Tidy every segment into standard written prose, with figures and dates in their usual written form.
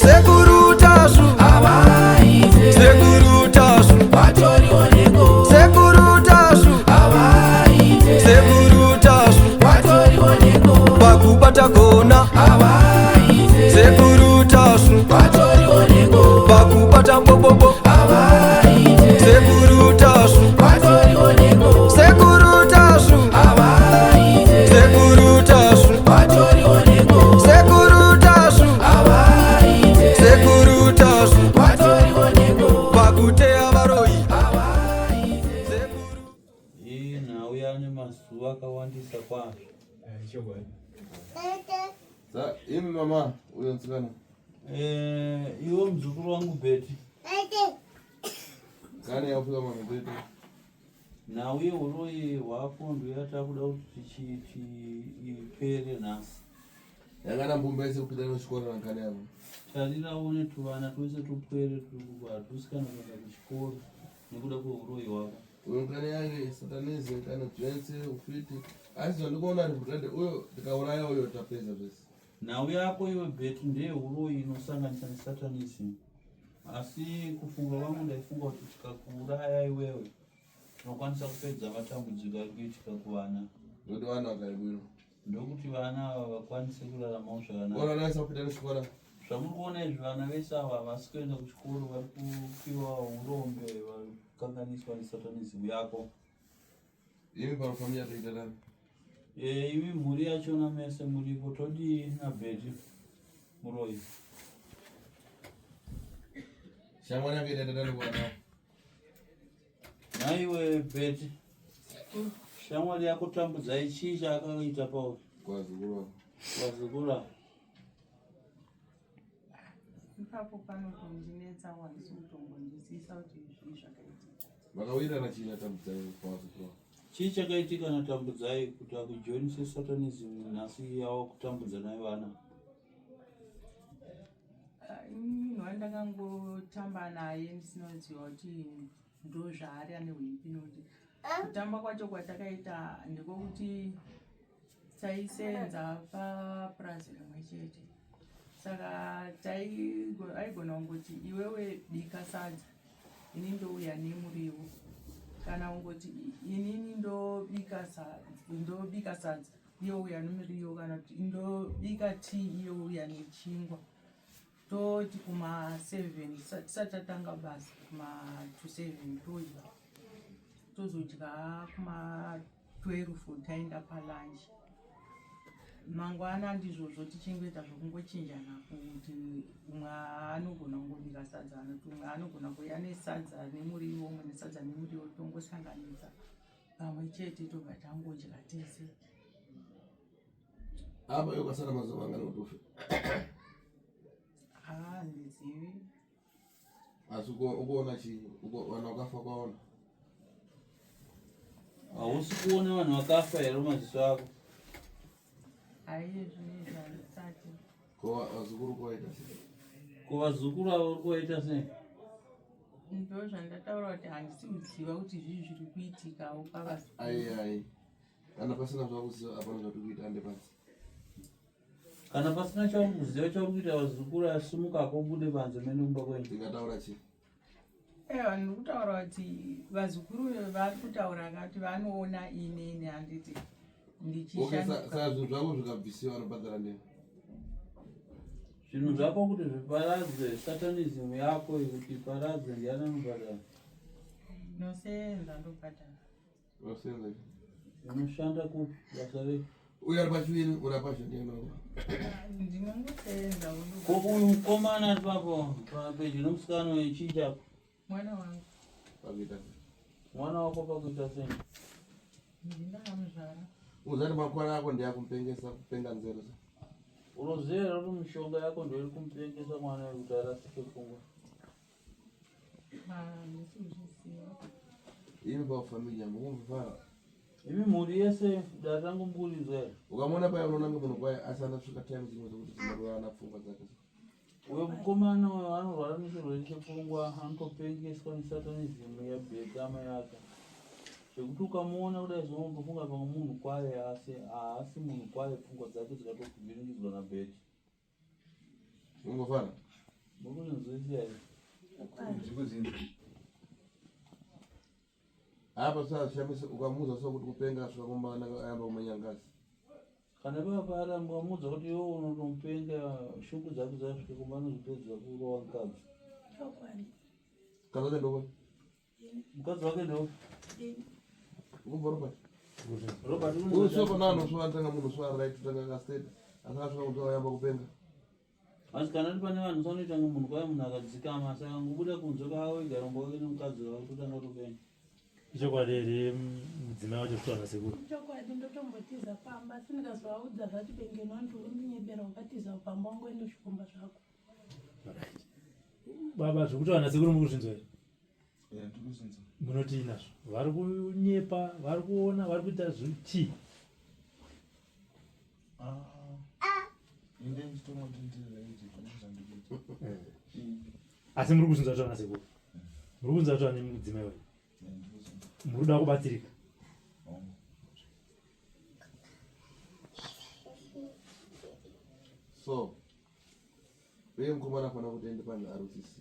Sekurutashu avaite Sekurutashu vatorioneko Sekurutashu avaite Sekurutashu vatorioneko pakubata kona avaite Sekurutashu vatorioneko pakubata bobobo avaite Sekurutashu vatorioneko Sekurutashu avaite Sekurutashu vatorioneko Sekurutashu avaite Sekurutashu vatorioneko pakuteya varoi Nauya nemazuva akawandisa kwazvo. Imi mama uyonzikana Iwo muzukuru wangu Beti. kani yafika mama Beti Nauye uroi hwako ndoyatakuda kuti ipere nhasi. yakana mbumbaise kupita kuchikora nankani yavo Tariraone tuvana twese tupwere hatusi kana kuenda kuchikoro nekuda kweuroi hwako. uyo nkani yake satanizi kana drense ufiti asi zvandikuona ari kutande uyo tikauraya uyo tapedza zvese. Nhau yako iwe Beti ndeyeuroi inosanganisa nesatanism. Asi kufunga kwangu ndaifunga kuti tikakuuraya iwewe tinokwanisa kupedza matambudziko ari kuitika kuvana. Ndokuti vana vakaibwino Ndokuti vana ava vakwanise kuraramawo zvakanaka. ona naisa kupita kuchikora Zvamuri kuona izvi vana vese ava havasi kuenda kuchikoro vari kupiwa urombe vakanganiswa nesatanism yako. imi panofamili yatoita tani Imi mhuri yachona mese muripo todi naBheti muroi. shamwari yake itaita tani kuvanao Naiwe Bheti, shamwari yako tambudzai chii chaakaita pauri kwazukuru wako wazukura? Ipapo panotondinetsa wandisi kutongonzwisisa kuti zvii zvakaitika. vakawirana china tambudzai kwazukuru wako Chii chakaitika natambudzai kuti akujoinise satanism nhasi yavo kutambudza nayo vana? Inini ndakangotamba naye ndisinoziva kuti ndo zvaari ane hwipi noti kutamba kwacho kwatakaita ndekokuti taisenza papurazi rimwe chete. Saka aigona kungoti iwewe bika sadza ini ndouya nemuriwo kana kungoti inini ndobika sadza iye uya nemuriwo kana kuti ndobika tii iye uya nechingwa toti kuma7 tisati tatanga basi kuma2-7 todya tozodya kuma12 taenda palunch mangwana ndizvozvo tichengeta zvokungochinjana kuti umwe anogona kungobika sadza anoti umwe anogona kuya nesadza nemuriwo umwe nesadza nemuriwo tongosanganisa pamwe chete tobva tangodya tese. apa iyo kasara mazuva angana kuti ufe Handizivi. asi ukuona chii vana vakafa kwaona Hausi kuona vanhu vakafa here maziso ako? Haiye zvinezvi handisati. ko vazukuru kwaita sei Kuvazukuru avo uri kuvaita sei? Ndo zvandataura kuti handisi kuziva kuti zvii zviri kuitikawo pavazukuru. ai kana pasina zvakuziva apana zvati kuita ande pasi Kana pasina chamuziva chauri kuita vazukuru asimuka kobude panze mene kumba kwenyu. ndingataura chii Ewa ndikutaura kuti vazukuru vari kutaura kuti vanoona inini handiti ndichishandika. saka zvinhu zvako zvikabvisiwa vanobhadhara ndeni Zvinhu zvako kuti zviparadze satanism yako kuti iparadze ndiani anobhadhara? Nosenza ndobhadhara. unosenza Unoshanda kupi basa rei? uyo ari pachiwini uri apazvo ndieno Ndinongosenza Ko uyu mukomana ari papo pedyo nomusikana wechii chako? mwana wangu pakuita Mwana wako pakuita sei? ndindakamuzvara. uzati makwana ako ndiyakumupengesa kupenga nzero Unoziva kuti mishonga yako ndoiri kumupengesa mwana kuti arasike pfungwa? Handisi kuzviziva. imi pafamili yangu kumvara Imi mhuri yese dare rangomburidzwa here? ukamona paya unonange munhu kwai asana kusvika time dzimwe dzokuti dzinorovana pfungwa dzake Uyo mukomana uyo anorwara nechirwere chepfungwa anotopengeswa nesatanism yaBheti amai yake. Zvekuti ukamuona kudai zvino unotofunga pamwe munhu kwaye asi haasi munhu kwaye, pfungwa dzake dzikatokubvirikidzwa naBheti. ungofara mukunzwisisa Hapa sasa shamisi ukamuza sio kuti kupenga sio kwamba ayamba kumenya ngazi. kana papa mwamuza kuti iwe unotompenga shuku dzako zasvika kumana zvipedza kurowa mukadzi Kaza ndo mukadzi wake ndo kubva Robert Uso konano swa ntanga munhu swa right tanga ka state. Akasvika kuti ayamba kupenga. asi kana ndi pane vanhu sanoita munhu kwaya munhu akadzikama saka ngobuda kunze kwawo igarombo wake nemukadzi wake kuti anotopenga ichokwadi here mudzimai wacho kutwana sekuru chokwadi ndotombotiza pamba sindikazvaudza zvati bengeno antu undinyebera wakatiza pamba wangoenda zvikomba zvako baba zvekutwana sekuru mukuzvinzwa here Yeah, ndikuzinza. munoti inazvo vari kunyepa vari kuona vari kuita zviti Inde nditoma ndindira iti ndikuzandikuita. asi muri kuzvinzwa twana sekuru muri kunzwa twana nemudzimai wacho Yeah, ndikuzinza. muri kuda kubatsirika So uye mukomana afana kuti ende pane RCC.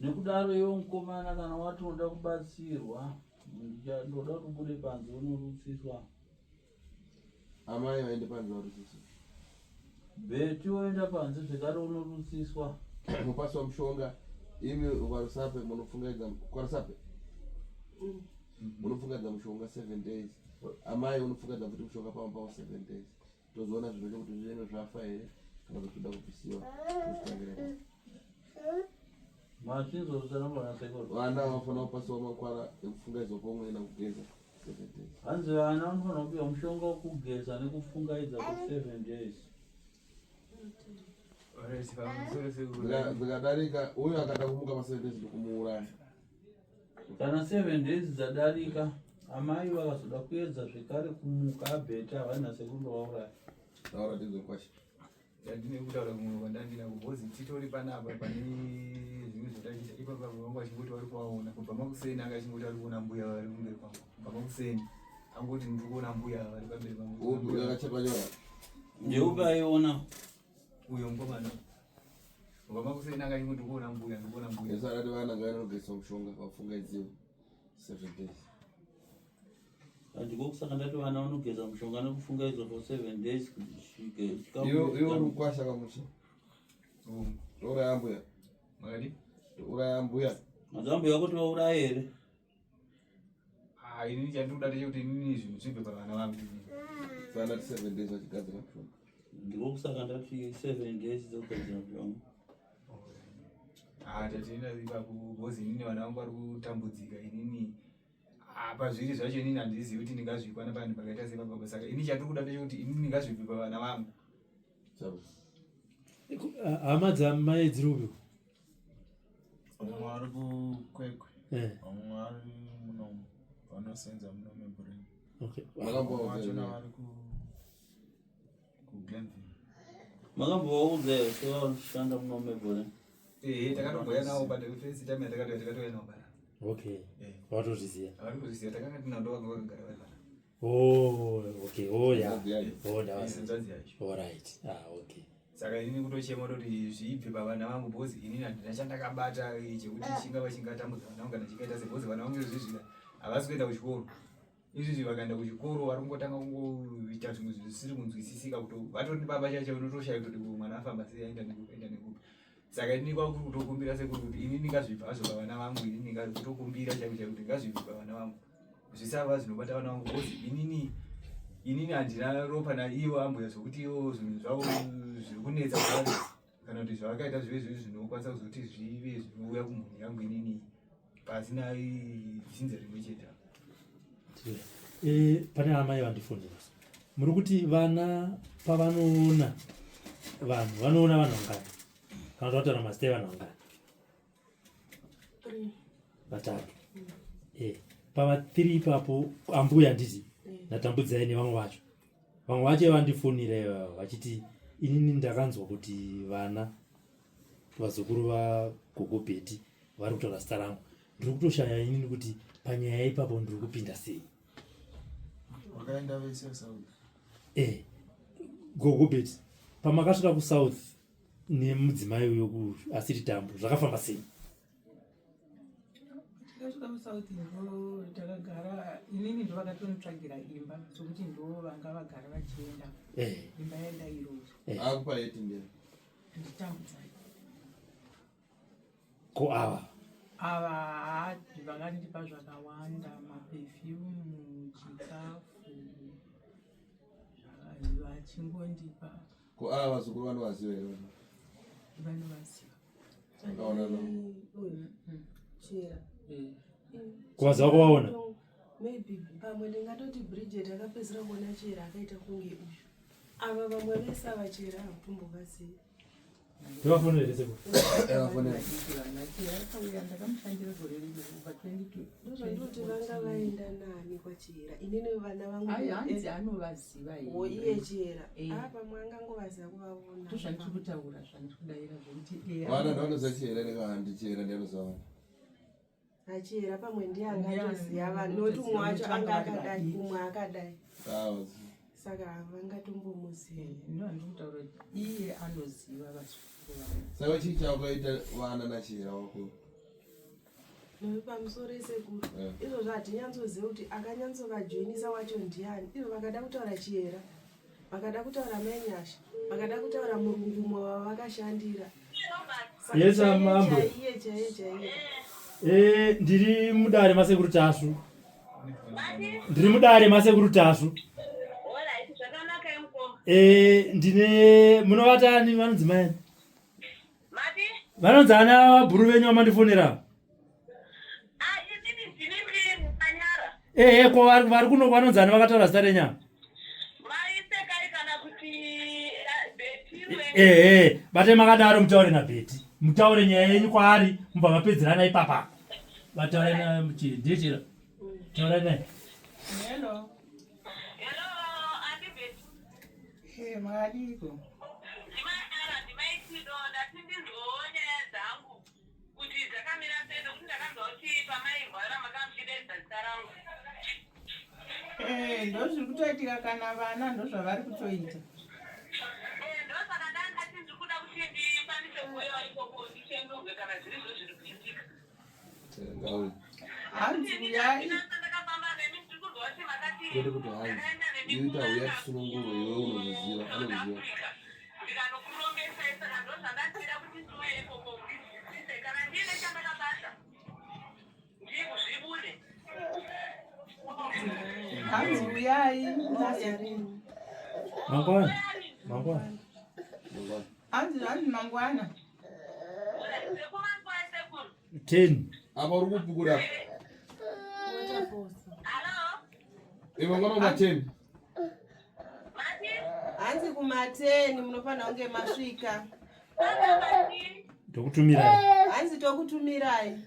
nekudaro iwe mukomana kana wati unoda kubatsirwa ndoda kuti ubude panze unorutsiswa Amai vaende pane RCC. bheti woenda panze zvekare unorutsiswa Mupaswa mushonga imi ukarisape munofungaidza kwarisape. Munofungaidza mushonga 7 days. Amai unofungaidza kuti mushonga pamba 7 days. Tozoona zvinoita kuti zvive zvafa here kana kuti toda kupisiwa. machinzorusana sekuru Vana vafana kupasiwa makwara ekufungaidza pomwe nakugeza 7 days. hanzi vana vanofanira kupiwa mushonga wokugeza nekufungaidza ku7 days Zikadarika uyo akada kumuka pa 7 days ndokumuuraya. kana 7 days dzadarika amai vakazoda kuedza zvekare kumuka abheti havana sekundovauraya Taura ndidzo kwashi. Yandine kutaura kumwe kwandandina kubhozi titori panapa pane zvimwe zvotaita ipapa vangu vachingoti vari kuvaona kubva makuseni anga achingoti ari kuona mbuya vari kumberi kwangu kubva makuseni angoti ndiri kuona mbuya vari pamberi pangu Uyo akachekwa nyora. ndeupe aiona uyo mukomana kubva makuseni anga achingoti ndiri kuona mbuya ndiri kuona mbuya Yesa rati vana ngavanogeza mushonga vafungaidziwa 7 days. handiko kusaka ndati vana vanogeza mushonga nekufungaidzwa for 7 days kusvike Iyo rukwasha kamucha. Tora yambuya. makadi Tora yambuya. madzambuya kuti vauraye here inini chandiri kuda ndechekuti inini zvinhu zvibve pavana vangu Sana 7 days vachigadzira mushonga. ndiko kusaka ndati 7 days dzekugadzira mushonga tatienda ipapo bhozi inini vana vangu vari kutambudzika inini pazviri zvacho inini handizivi kuti ndingazvikwana panhu pakaita sepapapa saka ini chandiri kuda ndechekuti inini ndingazvibve pavana vangu Chavo. hama dzamai dziri upiko Vamwe vari kukwekwe. Vamwe vari munomu. Vanosenza munomu eBurini. Makambo Vachona vari kuGlenville. makambovaudza here sevanoshanda muno mebhore takatobhuya navo padefesi time yatakatoya navo bara okay watozviziva havari kuzviziva takanga tinando vanga vakagara vari bara nzanzi yacho alright okay saka inini kutochema toti zvibve pavana vangu bhozi inini handina chandakabata chekuti chingava chingatambudza vana vangu kana chikaita sebhozi vana vangu izvizvi havasi kuenda kuchikoro izvizvi vakaenda kuchikoro vari kungotanga kungoita zvimwe zvisiri kunzwisisika kuti vatori baba chacho unotoshaya kuti mwana afamba sei aenda nekupi saka inini kwakuri kutokumbira sekuri kuti inini ngazvibva hazvo pavana vangu inini kutokumbira chaiko kuti ngazvibve pavana vangu zvisava zvinobata vana vangu bhozi inini handina ropa naivo ambuya zvokuti ivo zvinhu zvavo zviri kunetsa kuvai kana kuti zvavakaita zvive zvivi zvinokwanisa kuzoti zvive zvinouya kumhuri yangu inini pasina dzinze rimwe chete pane amai vandifunira muri kuti vana pavanoona vanhu vanoona vanhu vangani kana kuti vataura mazita evanhu vangani vatatu pava 3 ipapo ambuya nditi ndatambudzai nevamwe vacho vandifunira ivavo vachiti inini ndakanzwa kuti vana vazukuru vagogo bheti vari kutaura zita rangu ndiri kutoshaya inini kuti panyaya ipapo ndiri kupinda sei Wakaenda vese South. gogo bheti pamakasvika kusouth nemudzimai uyo asiri tambo zvakafamba sei? Tikasvika kuSouth ndo takagara, inini ndo vakatonitsvagira imba sokuti ndo vanga vagara vachienda imba yaenda irozo. Akupa yeti ndiye Nditambudzai ko ava vakandipa zvakawanda, mapefyumu, chikafu, vachingondipa. ko ava vazukuru vanovaziva here? Vanovaziva. Vakaona Chera. kuvaziva kuvaona Maybe pamwe ndingatoti Bridget akapedzera kuona Chera akaita kunge uyu. Ava vamwe vese avachera hakutombovaziva. ndivafonere seko Ndakamushandira gore rimwe kubva 22. Ndozvandoti vanga vaenda nani kwachera. Inini vana vangu Hanzi anovaziva iye Chera. Pamwe angangovaziva kuvavona. Ndozvandiri kutaura zvandiri kudayira zvokuti vana ndavanozochera nekahandichera ndianozaona Achera pamwe ndiye angandoziva vanhu nokuti umwe wacho anga akadai umwe akadai. Saka havangatombomuziva. ndandiri kutaura kuti iye anoziva vazukuru vavo. saka chii chaukaita vana nachera wako? Pamusoro esekuru izvozvo hatinyanzoziva kuti akanyatsovajoinisa wacho ndiani. Izvo vakada kutaura Chera, vakada kutaura Manyasha, vakada kutaura murungu umwe wavakashandira. Yes, mambo. Ndiri mudare masekuru tasu. Ndiri mudare masekuru tasu. Ndine munovatani vanodzimai? Vanonzana bhuru venyu vamandifonera. Ko vari kuno vanonzana vakataura zita renyama. Bate makadaro mutaure naBheti. Mutaure nyaya yenyu kwaari mubva mapedzerana ipapa. Vataure namuchiri ndiye Chera. Taura naye. Hello. Hello, Auntie Betty. Hey, mwaliko. Ndozviri kutoitika kana vana ndozvavari kutoita. Hanzi kuyai kwete kuti hanzi iita uya tisununguro iwe unoziziva anoziva hanzi uyai Mangwana. hanzi mangwana 10. apa uri kupukura iwe mwana kumateni hanzi kumateni munofanira kunge masvika. Ndokutumirai. Hanzi tokutumirai.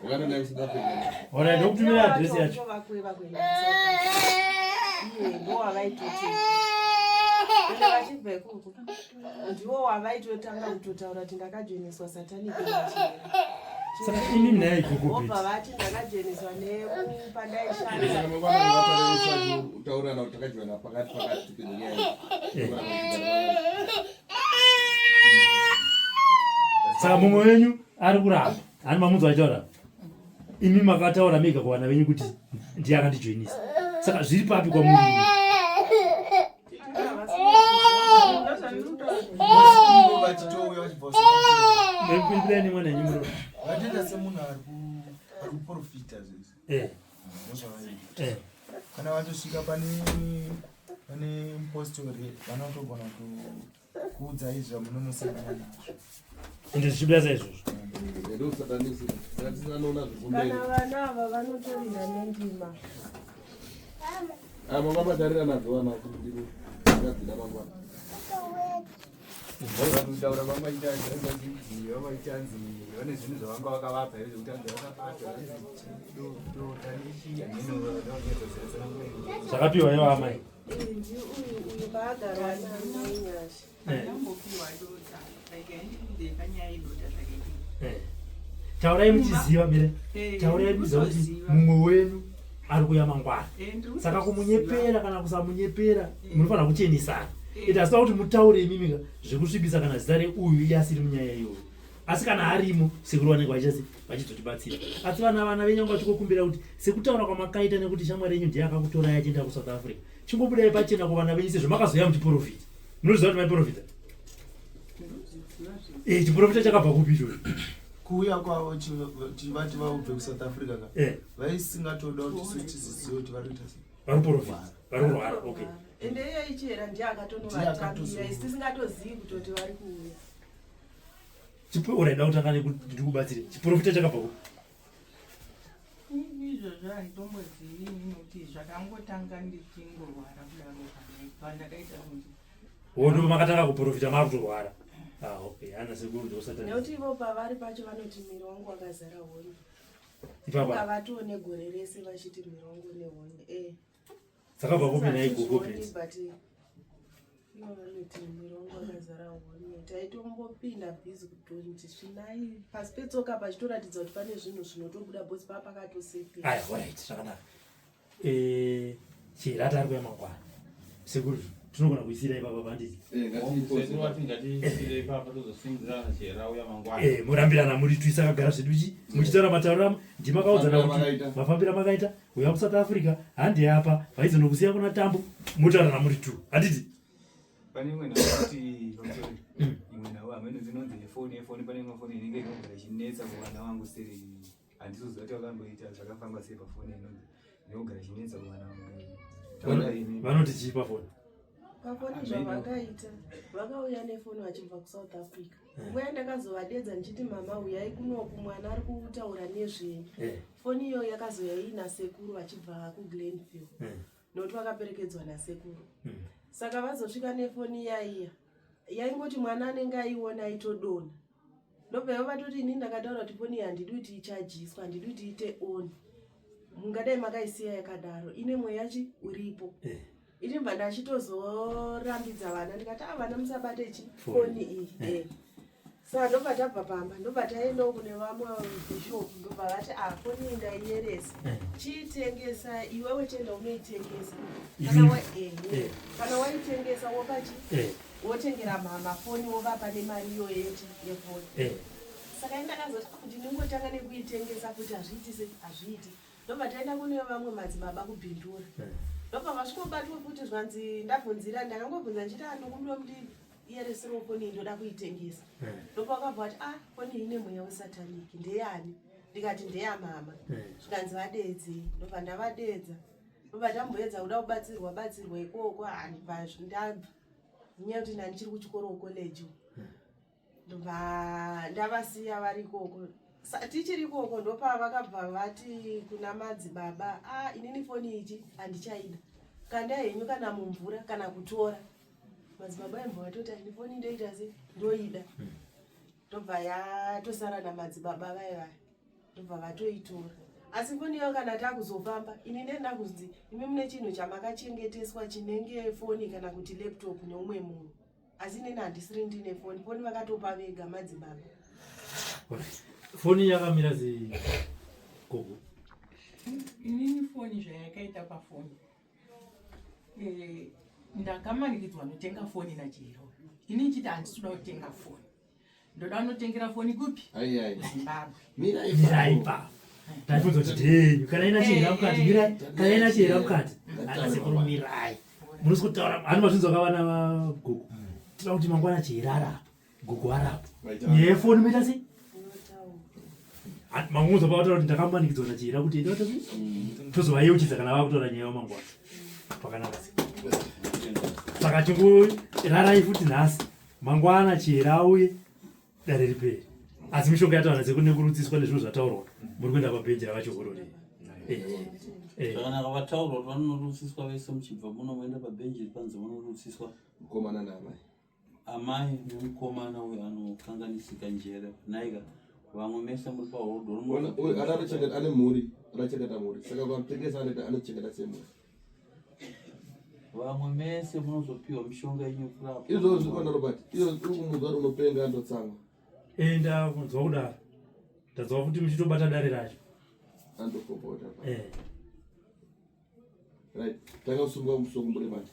ukanenda kusida pena Ora ndokutumira address yacho. Ndo wavaitoti ende vachibva ikuku ndiwo wavaitotanga kutotaura kuti ndakajoiniswa Satanic Chera. Saka ini naye ikoko Obva vati ndakajoiniswa nepadaishanda. kana mwana waparisa utaura na utakajoina pakati penyaya Saka mumwe wenyu ari kuramba. Ani mamunzo achitaura. Imi makataura mega kuvana venyu kuti ndiye akandijoinisa. Saka zviri papi kwamunhu? vachitouya vachibva Ndikuimbireni mwana wenyu. vatoita semunhu ari kuprofita zvese ndozvavaita. Kana vatosvika pane mupostori vanotogona kuudza izvo munonosangana nazvo. Ende zvichibira saizvozvo. ndosatanisi saka tisanoona zvikumberi Kana vana ava vanotorinda nendima. mama matarira nadzo vana kuti akadzida mangwana Kutaura vamaitanzi vane zvinhu zvavanga vakavapa here zvekuti vakapata Zvakapiwa ivo amai. Uyu baagara naManyasha. Ndambopiwa dota. Ndekanyaya idota zvakaita. Taurai muchiziva mire. Taurai muchiziva kuti mumwe wenyu ari kuya mangwana. Saka kumunyepera kana kusamunyepera munofanira kuchenesana. Iti asina kuti mutaure imimi zvekusvibisa kana zita reuyu iye asiri munyaya iyoyo. Asi kana arimo sekuru vanenge vachizotibatsira. Asi vana venyu vachikokumbira kuti sekutaura kwamakaita nekuti shamwari yenyu ndiye akakutorai achienda kuSouth Africa. Chingobudai pachena kuvana venyu sezvo makazoya muchiprofita. Munoziva kuti maiprofita? Chiprofita chakabva kupi ichocho? Kuuya kwavo chivati vaubve kuSouth Africa ka vaisingatoda kuti isu tizizive kuti vari kuita sei. Vari kuprofita. Vari kurwara. Okay. Ende iye ichera ndiye akatonovatambira isi tisingatozivi kutoti vari kuuya. Uraida kutanga ndiri kubatsire. Chiprofita chakabva kupi? Izvozvo handitombozivi nekuti zvakangotanga ndichingorwara kudaro pandakaita kuti wondo makatanga kuprofita makutorwara. Okay, ana sekuru ndosata. Nekuti ivo pavari pacho vanoti miri wangu wakazara honye. Ipapa Ukavatiwo negore rese vachiti miri wangu nehonye. Saka pakupi naye gogo. Vanoti miri wangu wakazara honye. Taitombopinda bhizi kuti svinai pasi petsoka pachitoratidza kuti pane zvinhu zvinotobuda bhosi papakatosepera. Aya, right, zvakanaka. Chirata ari kuya mangwana. Sekuru tinogona kuisira ipapa banditi. Murambirana muri twisa kagara zvedu chi muchitaura matauramo ndimakaudzana kuti mafambira makaita uya kuSouth Africa handi apa vaizonokusiya kuna tambo mutaurana muri tu handiti pane imwe nakuti imwe nawo amene dzinonzi foni pane imwe foni inenge inogara chinetsa kuvana vangu seri handizoziva kuti vakamboita zvakafamba sei pafoni inonzi inogara chinetsa kuvana vangu. Vanoti chii pafoni? Pafoni zvavakaita vakauya nefoni vachibva kuSouth Africa. Nguva ndakazovadedza ndichiti mama uyai kunoku mwana ari kutaura nezvenyu. Foni iyo yakazoya ina sekuru vachibva kuGlenville. Nokuti vakaperekedzwa nasekuru. Saka vazosvika nefoni yaiya yaingoti mwana anenge aiona aitodona. Ndobva vatoti inini ndakataura kuti foni iyi handidi kuti ichajiswa, handidi kuti iite on. Mungadai makaisiya yakadaro ine mweya uripo. Iri mbva ndachitozorambidza vana ndikati vana musabate foni iyi. Saka ndobva tabva pamba ndobva taendawo kune vamwe bhishopu ndobva vati foni iyi ndaiyeresa chiitengesa iwewe chenda unoitengesa kana waitengesa wopachi wotengera mafoni wovapa nemari iyoyo yefoni. Saka ndakazoti kuti ndingotanga nekuitengesa kuti hazviiti hazviiti. Ndobva taenda kune vamwe madzibaba kubhindura. Ndobva vasvikobatwa kuti zvanzi ndabvunzira ndakangobvunza ndichiti ndokumbira kuti iyeresero foni iyi ndoda kuitengesa. Ndobva vakabva kuti foni iyi ine mweya wesataniki ndeyani? Ndikati ndeyamama. Zvikanzi vadedze. Ndobva ndavadedza. Ndobva tamboedza kuda kubatsirwa ikoko handibva ndabva. Nyaya kuti nani chiri kuchikoro college. Ndobva ndavasiya vari ikoko. Tichiri ikoko ndopa vakabva vati kuna madzibaba inini foni ichi handichaida. Kanda henyu kana mumvura kana kutora. Madzibaba embva vatoti ini foni ndoita sei ndoida. Ndobva yatosara namadzibaba vaya. Ndobva vatoitora. Asi foni iyo kana takuzofamba ini ndenda kunzi imi mune chinhu chamakachengeteswa chinenge foni kana kuti laptop neumwe munhu. Asi inini handisiri ndine foni. Foni vakatopa vega madzibaba. Foni yakamira sei gogo? Inini foni zvayakaita pafoni. Ndakamanikidzwa notenga foni nachero. Inini chiti handisida kutenga foni. Ndoda notengera foni kupi? Zimbabwe. Mirai pa. Ndabvunza kuti henyu kana ina chihera mukati kana ina chihera mukati ana sekuru mirai. Munosikotaura hanu mazvinzwa kavana gogo. Tinoda kuti mangwana chihera arapo gogo arapo. Yefoni mita sei? Manguzo pautaura kuti ndakamanikidzwa nachihera kuti ndoto tozovayeuchidza kana vakutora nyaya yamangwana. Pakanaka sei. Saka chingurarai futi nhasi mangwana chihera auye dare riperi. Asi mishonga yataura sekune kurudziswa nezvinhu zvataurwa muri kuenda pabhenji ravachihorore. Zvakanaka vataurwa vanorutsiswa vese muchibva muno moenda pabhenji ripanze munorutsiswa mukomana naamai. Amai nemukomana uyo anokanganisika njere naika vamwe mese muri pahodho ane mhuri anachengeta mhuri saka kwamutengesa anochengeta semhuri. Vamwe mese munozopiwa mishonga yenyu kurapa. Izvozvo kana Robert izvozvo kumudzwa ari unopenga andotsanga. Ndakunzwa kudaro. Ndadzwa kuti muchitobata dare racho. Andokopota. right takasunga musungu muri mati